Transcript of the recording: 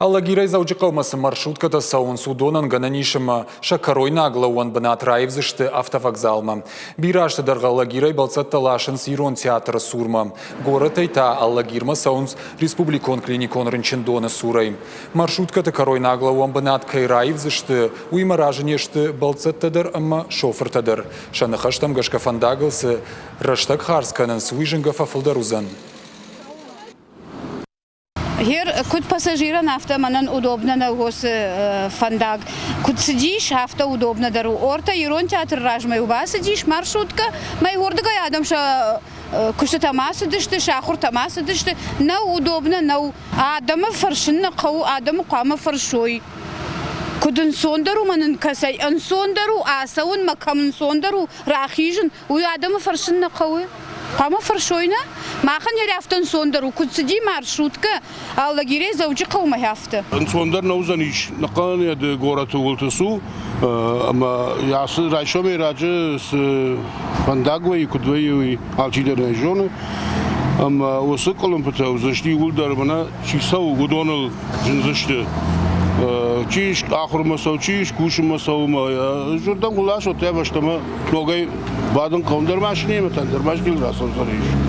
Аллагирай заучықаумасы маршрутката сауын судонан гананишыма шакарой наглауан бынат райвзышты автовокзалма. Бирашты дарга Аллагирай балцатта лашын сирон театры сурма. Город айта Аллагирма саунс республикон клиникон рынчындоны сурай. Маршрутката карой наглауан бынат кай райвзышты уймаражынешты балцаттадыр ама шофыртадыр. Шанахаштам гашкафандагылсы раштак харсканын суйжынга фафылдарузан. Hier кут пассажира нафта манан удобно на гос фандаг. Кут сидишь, авто удобно дару. Орта ирон театр ражмай уба сидишь, маршрутка. Май гордога ядам ша кушта тамасы дышты, шахур тамасы дышты. На удобно, на адама фаршин на кау, адама кама фаршой. Кудын сондару манан касай, ан сондару, асаун макамын сондару, рахижин, уй адама фаршин на кау. Кама фаршойна, махан ярафтан сондару, кутсиди маршрутка, Аллагирай заучықаума яфты. Сондар наузаниш, нақан яды гораты ултысу, ама ясы райшоме раджы с фандагвай, кудвай, алчидерной жоны, ама осы колымпыта узашти улдармана чисау гудонал жынзышты. Чиш, ахурмасау, чиш, кушымасау, журдан кулаш отя баштама, ногай бадын қауындар машине ме тандыр машинел расау зариш.